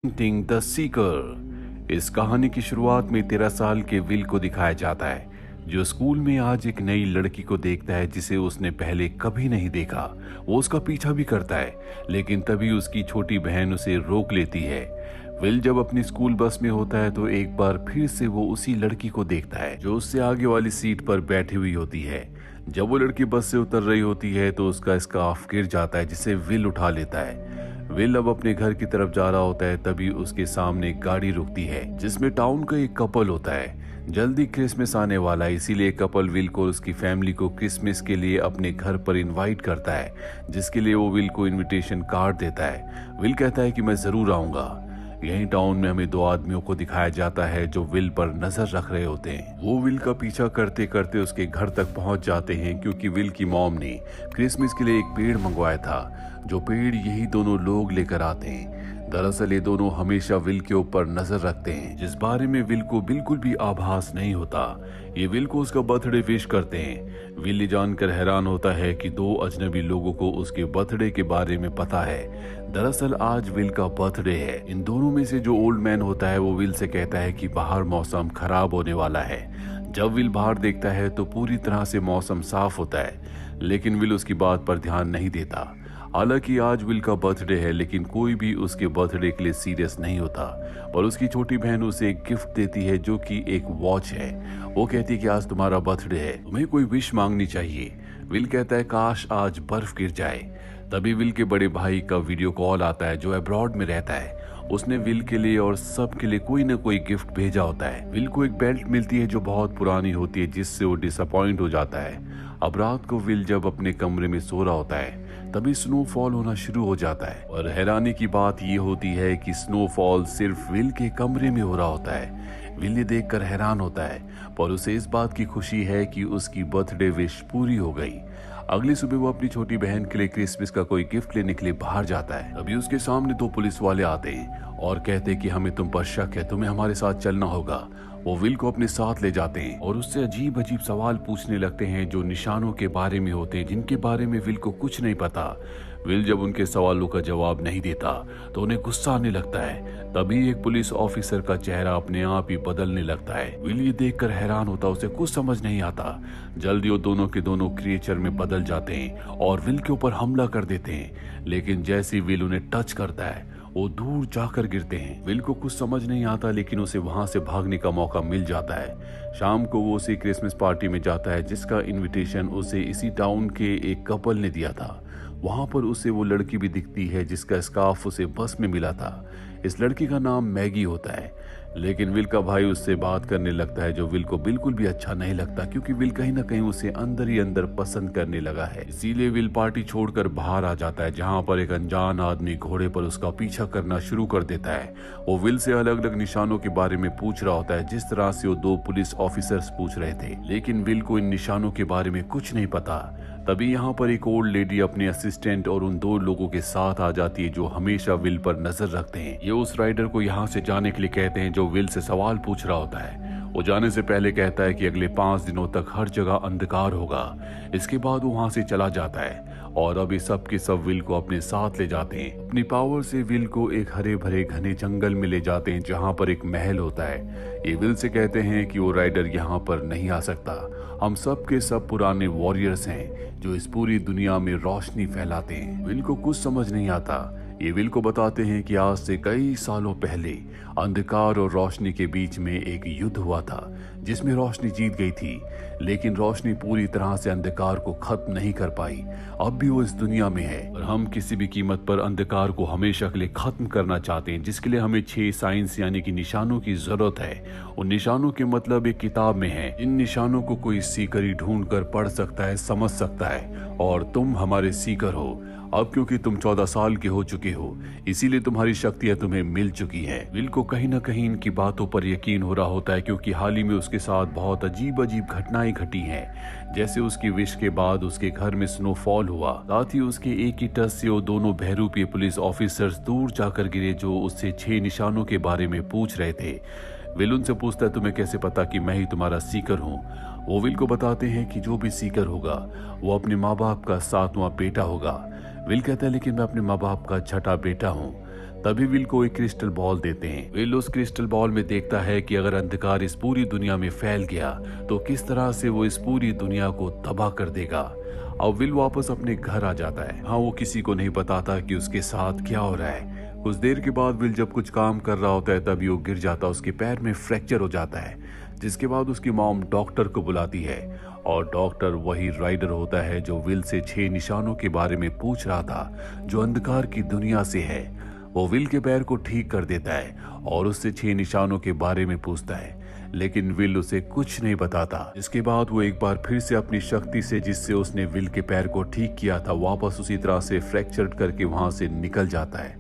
Painting the seeker. इस कहानी की शुरुआत में 13 साल के विल को दिखाया जाता है, जो स्कूल में आज एक नई लड़की को देखता है जिसे उसने पहले कभी नहीं देखा। वो उसका पीछा भी करता है, लेकिन तभी उसकी छोटी बहन उसे रोक लेती है। विल जब अपनी स्कूल बस में होता है तो एक बार फिर से वो उसी लड़की को देखता है जो उससे आगे वाली सीट पर बैठी हुई होती है। जब वो लड़की बस से उतर रही होती है तो उसका स्कार्फ गिर जाता है, जिसे विल उठा लेता है। विल अब अपने घर की तरफ जा रहा होता है, तभी उसके सामने एक गाड़ी रुकती है जिसमें टाउन का एक कपल होता है। जल्दी क्रिसमस आने वाला है, इसीलिए कपल विल को और उसकी फैमिली को क्रिसमस के लिए अपने घर पर इनवाइट करता है, जिसके लिए वो विल को इनविटेशन कार्ड देता है। विल कहता है कि मैं जरूर आऊंगा। यहीं टाउन में हमें दो आदमियों को दिखाया जाता है जो विल पर नजर रख रहे होते हैं। वो विल का पीछा करते करते उसके घर तक पहुंच जाते हैं, क्योंकि विल की मॉम ने क्रिसमस के लिए एक पेड़ मंगवाया था, जो पेड़ यही दोनों लोग लेकर आते हैं। दरअसल ये दोनों हमेशा विल के ऊपर नजर रखते हैं, जिस बारे में विल को बिल्कुल भी आभास नहीं होता। ये विल को उसका बर्थडे विश करते हैं। विल ये जानकर हैरान होता है कि दो अजनबी लोगों को उसके बर्थडे के बारे में पता है। दरअसल आज विल का बर्थडे है। इन दोनों में से जो ओल्ड मैन होता है वो विल से कहता है कि बाहर मौसम खराब होने वाला है। जब विल बाहर देखता है तो पूरी तरह से मौसम साफ होता है, लेकिन विल उसकी बात पर ध्यान नहीं देता। हालांकि आज विल का बर्थडे है, लेकिन कोई भी उसके बर्थडे के लिए सीरियस नहीं होता। पर उसकी छोटी बहन उसे एक गिफ्ट देती है, जो कि एक वॉच है। वो कहती है कि आज तुम्हारा बर्थडे है, तुम्हें कोई विश मांगनी चाहिए। विल कहता है काश आज बर्फ गिर जाए। तभी विल के बड़े भाई का वीडियो कॉल आता है, जो अब्रॉड में रहता है। उसने विल के लिए और सब के लिए कोई न कोई गिफ्ट भेजा होता है। विल को एक बेल्ट मिलती है जो बहुत पुरानी होती है, जिससे वो डिसअपॉइंट हो जाता है। अब रात को विल जब अपने कमरे में सो रहा होता है, तभी स्नोफॉल होना शुरू हो जाता है। और हैरानी की बात ये होती है कि स्नोफॉल सिर्फ विल के कमरे में हो रहा होता है। विल ये देखकर हैरान होता है, पर उसे इस बात की खुशी है कि उसकी बर्थडे विश पूरी हो गई। अगली सुबह वो अपनी छोटी बहन के लिए क्रिसमस का कोई गिफ्ट लेने के लिए बाहर जाता है। अभी उसके सामने दो पुलिस वाले आते हैं और कहते हैं कि हमें तुम पर शक है, तुम्हें हमारे साथ चलना होगा। वो विल को अपने साथ ले जाते हैं और उससे अजीब अजीब सवाल पूछने लगते हैं, जो निशानों के बारे में होते हैं, जिनके बारे में विल को कुछ नहीं पता। विल जब उनके सवालों का जवाब नहीं देता तो उन्हें गुस्सा आने लगता है। तभी एक पुलिस ऑफिसर का चेहरा अपने आप ही बदलने लगता है। विल ये देखकर हैरान होता, उसे कुछ समझ नहीं आता। जल्दी वो दोनों के दोनों क्रिएचर में बदल जाते हैं और विल के ऊपर हमला कर देते हैं। लेकिन जैसे ही विल उन्हें टच करता है, वो दूर जाकर गिरते हैं। विल को कुछ समझ नहीं आता, लेकिन उसे वहां से भागने का मौका मिल जाता है। शाम को वो उसी क्रिसमस पार्टी में जाता है, जिसका इनविटेशन उसे इसी टाउन के एक कपल ने दिया था। वहां पर उसे वो लड़की भी दिखती है जिसका स्कार्फ उसे बस में मिला था। इस लड़की का नाम मैगी होता है, लेकिन विल का भाई उससे बात करने लगता है, जो विल को बिल्कुल भी अच्छा नहीं लगता, क्योंकि विल कहीं ना कहीं उसे अंदर ही अंदर पसंद करने लगा है। इसीलिए विल पार्टी छोड़कर बाहर आ जाता है, जहां पर एक अनजान आदमी घोड़े पर उसका पीछा करना शुरू कर देता है। वो विल से अलग अलग निशानों के बारे में पूछ रहा होता है, जिस तरह से वो दो पुलिस ऑफिसर्स पूछ रहे थे, लेकिन विल को इन निशानों के बारे में कुछ नहीं पता। तभी यहाँ पर एक ओल्ड लेडी अपने असिस्टेंट और उन दो लोगों के साथ आ जाती है, जो हमेशा विल पर नजर रखते हैं। ये उस राइडर को यहाँ से जाने के लिए कहते हैं, जो विल से सवाल पूछ रहा होता है। वो जाने से पहले कहता है कि अगले 5 दिनों तक हर जगह अंधकार होगा। इसके बाद वो वहां से चला जाता है और अभी सब के सब विल को अपने साथ ले जाते हैं। अपनी पावर से विल को एक हरे भरे घने जंगल में ले जाते हैं, जहां पर एक महल होता है। ये विल से कहते हैं कि वो राइडर यहाँ पर नहीं आ सकता। हम सब के सब पुराने वॉरियर्स हैं, जो इस पूरी दुनिया में रोशनी फैलाते हैं। विल को कुछ समझ नहीं आता। ये विल को बताते हैं कि आज से कई सालों पहले अंधकार और रोशनी के बीच में एक युद्ध हुआ था, जिसमें रोशनी जीत गई थी, लेकिन रोशनी पूरी तरह से अंधकार को खत्म नहीं कर पाई। अब भी वो इस दुनिया में है और हम किसी भी कीमत पर अंधकार को हमेशा के लिए खत्म करना चाहते हैं, जिसके लिए हमें 6 साइंस यानी कि निशानों की जरूरत है। उन निशानों के मतलब एक किताब में है। इन निशानों को कोई सीकर ही ढूंढ कर पढ़ सकता है, समझ सकता है, और तुम हमारे सीकर हो। अब क्योंकि तुम 14 साल के हो चुके हो, इसीलिए तुम्हारी शक्तियां तुम्हें मिल चुकी हैं। विल को कहीं ना कहीं इनकी बातों पर यकीन हो रहा होता है, क्योंकि हाल ही में उसके साथ बहुत अजीब अजीब घटनाएं घटी हैं। जैसे उसकी विश के बाद उसके घर में स्नोफॉल हुआ, साथ ही उसके एक ही टच से वो दोनों बहरूपीय पुलिस ऑफिसर्स दूर जाकर गिरे, जो उससे 6 निशानों के बारे में पूछ रहे थे। विल उनसे पूछता है, तुम्हें कैसे पता कि मैं ही तुम्हारा सीकर हूँ? वो विल को बताते हैं कि जो भी सीकर होगा वो अपने माँ बाप का 7वां बेटा होगा। विल कहता है, लेकिन मैं अपने माँ बाप का 6ठा बेटा हूँ। तभी विल को एक क्रिस्टल बॉल देते हैं। विल उस क्रिस्टल बॉल में देखता है कि अगर अंधकार इस पूरी दुनिया में फैल गया तो किस तरह से वो इस पूरी दुनिया को तबाह कर देगा। अब विल वापस अपने घर आ जाता है। हाँ, वो किसी को नहीं बताता कि उसके साथ क्या हो रहा है। कुछ देर के बाद विल जब कुछ काम कर रहा होता है तभी वो गिर जाता है, उसके पैर में फ्रैक्चर हो जाता है। जिसके बाद उसकी मॉम डॉक्टर को बुलाती है और डॉक्टर वही राइडर होता है जो विल से 6 निशानों के बारे में पूछ रहा था, जो अंधकार की दुनिया से है। वो विल के पैर को ठीक कर देता है और उससे 6 निशानों के बारे में पूछता है, लेकिन विल उसे कुछ नहीं बताता। इसके बाद वो एक बार फिर से अपनी शक्ति से, जिससे उसने विल के पैर को ठीक किया था, वापस उसी तरह से फ्रैक्चर करके वहां से निकल जाता है।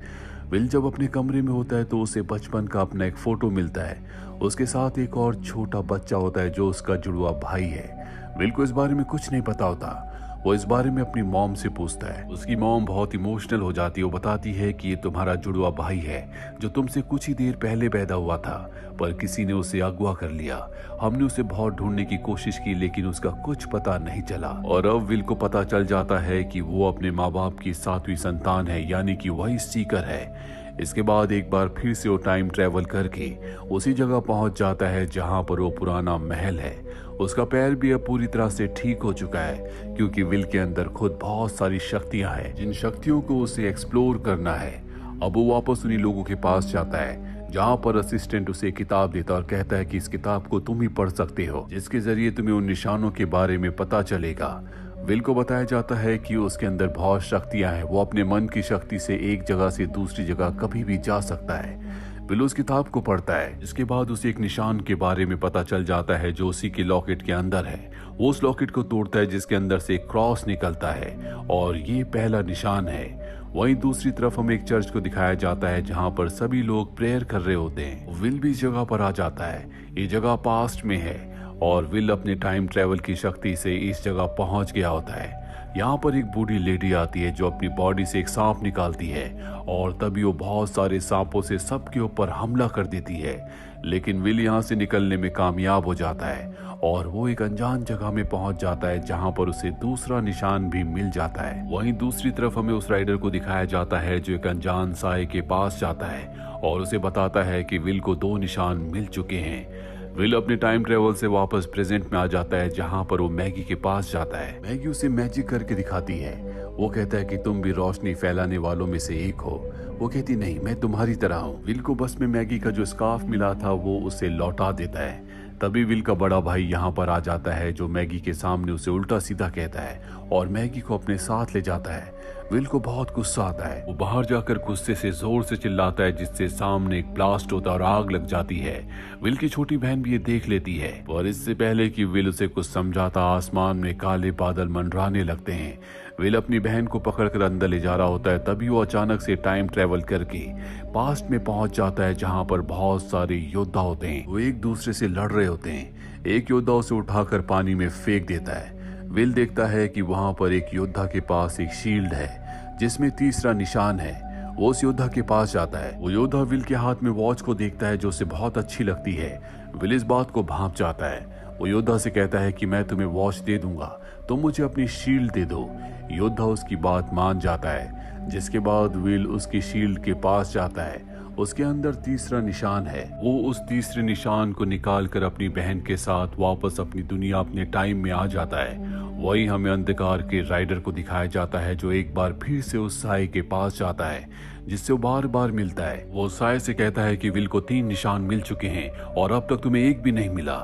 विल जब अपने कमरे में होता है तो उसे बचपन का अपना एक फोटो मिलता है। उसके साथ एक और छोटा बच्चा होता है जो उसका जुड़वा भाई है। विल को इस बारे में कुछ नहीं पता होता। वो इस बारे में अपनी मॉम से पूछता है। उसकी मॉम बहुत इमोशनल हो जाती है। वो बताती है कि ये तुम्हारा जुड़वा भाई है जो तुमसे कुछ ही देर पहले पैदा हुआ था, पर किसी ने उसे अगवा कर लिया। हमने उसे बहुत ढूंढने की कोशिश की लेकिन उसका कुछ पता नहीं चला। और अब विल को पता चल जाता है कि वो अपने माँ बाप की 7वीं संतान है, यानी कि वही सीकर है। इसके बाद एक बार फिर से वो टाइम ट्रेवल करके उसी जगह पहुंच जाता है जहां पर वो पुराना महल है। उसका पैर भी अब पूरी तरह से ठीक हो चुका है, क्योंकि विल के अंदर खुद बहुत सारी शक्तियां हैं, जिन शक्तियों को उसे एक्सप्लोर करना है। अब वो वापस उन्हीं लोगों के पास जाता है जहां पर असिस्टेंट उसे किताब देता और कहता है कि इस किताब को तुम ही पढ़ सकते हो, जिसके जरिए तुम्हें उन निशानों के बारे में पता चलेगा। विल को बताया जाता है कि उसके अंदर बहुत शक्तियां हैं। वो अपने मन की शक्ति से एक जगह से दूसरी जगह कभी भी जा सकता है। विल उस किताब को पढ़ता है। इसके बाद उसे एक निशान के बारे में पता चल जाता है जो उसी के लॉकेट के अंदर है। वो उस लॉकेट को तोड़ता है जिसके अंदर से एक क्रॉस निकलता है और ये पहला निशान है। वहीं दूसरी तरफ हमें एक चर्च को दिखाया जाता है जहां पर सभी लोग प्रेयर कर रहे होते हैं। विल भी इस जगह पर आ जाता है। ये जगह पास्ट में है और विल अपने टाइम ट्रेवल की शक्ति से इस जगह पहुंच गया होता है। यहाँ पर एक बूढ़ी लेडी आती है जो अपनी बॉडी से एक सांप निकालती है और तभी वो बहुत सारे सांपों से सबके ऊपर हमला कर देती है। लेकिन विल यहाँ से निकलने में कामयाब हो जाता है और वो एक अनजान जगह में पहुंच जाता है जहां पर उसे दूसरा निशान भी मिल जाता है। वहीं दूसरी तरफ हमें उस राइडर को दिखाया जाता है जो एक अनजान साए के पास जाता है और उसे बताता है कि विल को 2 निशान मिल चुके हैं। विल अपने टाइम ट्रेवल से वापस प्रेजेंट में आ जाता है जहां पर वो मैगी के पास जाता है। मैगी उसे मैजिक करके दिखाती है। वो कहता है कि तुम भी रोशनी फैलाने वालों में से एक हो। वो कहती नहीं, मैं तुम्हारी तरह हूँ। विल को बस में मैगी का जो स्कार्फ मिला था वो उसे लौटा देता है। तभी विल का बड़ा भाई यहाँ पर आ जाता है जो मैगी के सामने उसे उल्टा सीधा कहता है और मैगी को अपने साथ ले जाता है। विल को बहुत गुस्सा आता है। वो बाहर जाकर गुस्से से जोर से चिल्लाता है जिससे सामने एक ब्लास्ट होता है और आग लग जाती है। विल की छोटी बहन भी ये देख लेती है और इससे पहले कि विल उसे कुछ समझाता आसमान में काले बादल मंडराने लगते हैं। विल अपनी बहन को पकड़कर अंदर ले जा रहा होता है तभी वो अचानक से टाइम ट्रेवल करके पास्ट में पहुंच जाता है जहां पर बहुत सारे योद्धा होते हैं। वो एक दूसरे से लड़ रहे होते हैं। एक योद्धा उसे उठाकर पानी में फेंक देता है। विल देखता है कि वहां पर एक योद्धा के पास एक शील्ड है जिसमें तीसरा निशान है। वो उस योद्धा के पास जाता है। वो योद्धा विल के हाथ में वॉच को देखता है जो उसे बहुत अच्छी लगती है। विल इस बात को भांप जाता है। वो योद्धा से कहता है कि मैं तुम्हें वॉच दे दूंगा, तुम मुझे अपनी शील्ड दे दो। योद्धा उसकी बात मान जाता है, जिसके बाद विल उसकी शील्ड के पास जाता है। उसके अंदर तीसरा निशान है। वो उस तीसरे निशान को निकालकर अपनी बहन के साथ वापस अपनी दुनिया, अपने टाइम में आ जाता है। वही हमें अंधकार के राइडर को दिखाया जाता है जो एक बार फिर से उस साए के पास जाता है जिससे वो बार बार मिलता है। वो साए से कहता है कि विल को 3 निशान मिल चुके हैं और अब तक तुम्हें एक भी नहीं मिला।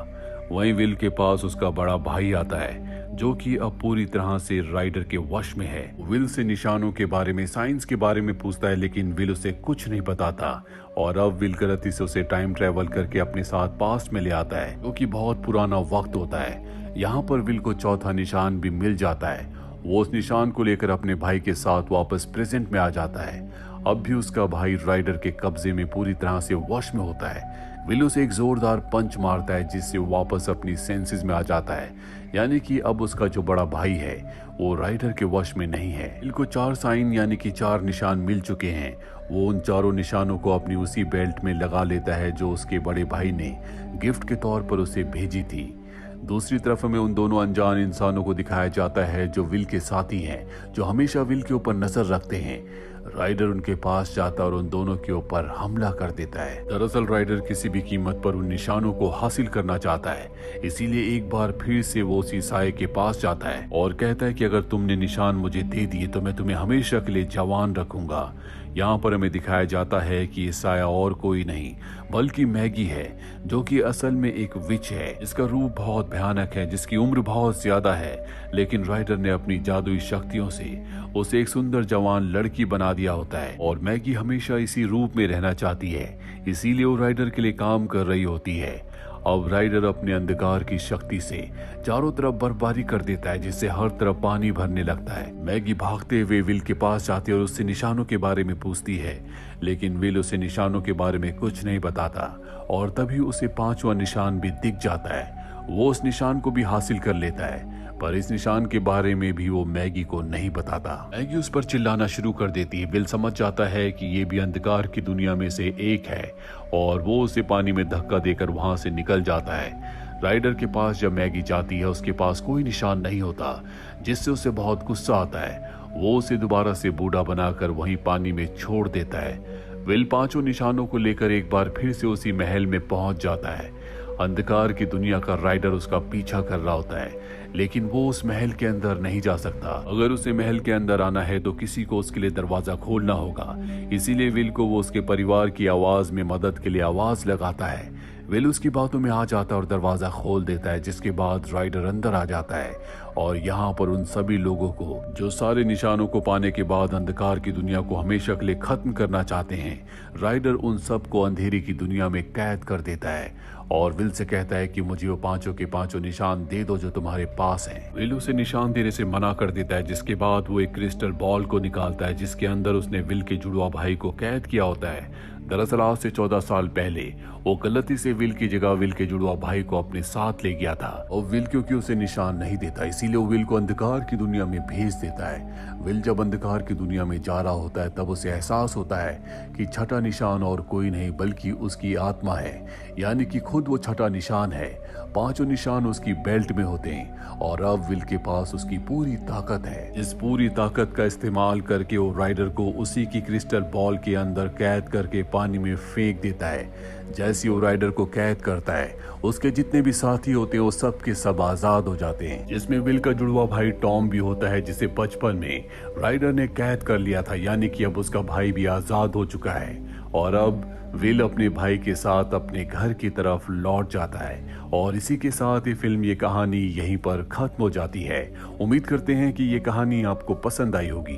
वहीं विल के पास उसका बड़ा भाई आता है जो कि अब पूरी तरह से राइडर के वश में है। विल से निशानों के बारे में, साइंस के बारे में पूछता है लेकिन विल उसे कुछ नहीं बताता और अब विल गलती से उसे टाइम ट्रेवल करके अपने साथ पास्ट में ले आता है जो कि बहुत पुराना वक्त होता है। यहाँ पर विल को चौथा निशान भी मिल जाता है। वो उस निशान को लेकर अपने भाई के साथ वापस प्रेजेंट में आ जाता है। अब भी उसका भाई राइडर के कब्जे में पूरी तरह से वश में होता है। विल उसे एक जोरदार पंच मारता है जिससे वो वापस अपनी सेंसेस में आ जाता है, यानी कि अब उसका जो बड़ा भाई है वो राइडर के वश में नहीं है। विल को 4 साइन यानी कि 4 निशान मिल चुके हैं। वो उन चारों निशानों को अपनी उसी बेल्ट में लगा लेता है जो उसके बड़े भाई ने गिफ्ट के तौर पर उसे भेजी थी। दूसरी तरफ हमें उन दोनों अनजान इंसानों को दिखाया जाता है जो विल के साथी हैं, जो हमेशा विल के ऊपर नजर रखते हैं। राइडर उनके पास जाता है और उन दोनों के ऊपर हमला कर देता है। दरअसल राइडर किसी भी कीमत पर उन निशानों को हासिल करना चाहता है, इसीलिए एक बार फिर से वो उसी साये के पास जाता है और कहता है कि अगर तुमने निशान मुझे दे दिए तो मैं तुम्हें हमेशा के लिए जवान रखूंगा। यहाँ पर हमें दिखाया जाता है कि ये साया और कोई नहीं बल्कि मैगी है, जो कि असल में एक विच है। इसका रूप बहुत भयानक है, जिसकी उम्र बहुत ज्यादा है, लेकिन राइडर ने अपनी जादुई शक्तियों से उसे एक सुंदर जवान लड़की बना दिया होता है और मैगी हमेशा इसी रूप में रहना चाहती है, इसीलिए वो राइडर के लिए काम कर रही होती है। अब राइडर अपने अंधकार की शक्ति से चारों तरफ बर्फबारी कर देता है, जिससे हर तरफ पानी भरने लगता है। मैगी भागते हुए विल के पास जाती है और उससे निशानों के बारे में पूछती है, लेकिन विल उसे निशानों के बारे में कुछ नहीं बताता और तभी उसे 5वां निशान भी दिख जाता है। वो उस निशान को भी हासिल कर लेता है, पर इस निशान के बारे में भी वो मैगी को नहीं बताता। मैगी उस पर चिल्लाना शुरू कर देती है। विल समझ जाता है कि ये भी अंधकार की दुनिया में से एक है और वो उसे पानी में धक्का देकर वहां से निकल जाता है। राइडर के पास जब मैगी जाती है, उसके पास कोई निशान नहीं होता, जिससे उसे बहुत गुस्सा आता है। वो उसे दोबारा से बूढ़ा बनाकर वहीं पानी में छोड़ देता है। विल 5 निशानों को लेकर एक बार फिर से उसी महल में पहुंच जाता है। अंधकार की दुनिया का राइडर उसका पीछा कर रहा होता है, लेकिन वो उस महल के अंदर नहीं जा सकता। अगर उसे महल के अंदर आना है तो किसी को उसके लिए दरवाजा खोलना होगा, इसीलिए विल को वो उसके परिवार की आवाज में मदद के लिए आवाज लगाता है। विल उसकी बातों में आ जाता है और दरवाजा खोल देता है, जिसके बाद राइडर अंदर आ जाता है और यहाँ पर उन सभी लोगों को जो सारे निशानों को पाने के बाद अंधकार की दुनिया को हमेशा के लिए खत्म करना चाहते हैं, राइडर उन सबको अंधेरी की दुनिया में कैद कर देता है और विल से कहता है कि मुझे वो 5 के 5 निशान दे दो जो तुम्हारे पास हैं। विल उसे निशान देने से मना कर देता है, जिसके बाद वो एक क्रिस्टल बॉल को निकालता है, जिसके अंदर उसने विल के जुड़वा भाई को कैद किया होता है। दरअसल आज से 14 साल पहले वो गलती से विल की जगह विल के जुड़वा भाई को अपने साथ ले गया था और विल क्योंकि उसे निशान नहीं देता, इसीलिए वो विल को अंधकार की दुनिया में भेज देता है। विल जब अंधकार की दुनिया में जा रहा होता है, तब उसे एहसास होता है कि 6ठा निशान और कोई नहीं बल्कि उसकी आत्मा है, यानी कि खुद वो 6ठा निशान है। 5 निशान उसकी बेल्ट में होते हैं और अब विल के पास उसकी पूरी ताकत है। इस पूरी ताकत का इस्तेमाल करके वो राइडर को उसी की क्रिस्टल बॉल के अंदर कैद करके पानी में फेंक देता है। जैसे वो राइडर को कैद करता है, उसके जितने भी साथी होते हैं वो सब के सब आजाद हो जाते हैं, जिसमें विल का जुड़वा भाई टॉम भी होता है, जिसे बचपन में राइडर ने कैद कर लिया था, यानी कि अब उसका भाई भी आजाद हो चुका है और अब विल अपने भाई के साथ अपने घर की तरफ लौट जाता है। और इसी के साथ ये फिल्म, ये कहानी यहीं पर खत्म हो जाती है। उम्मीद करते हैं कि ये कहानी आपको पसंद आई होगी।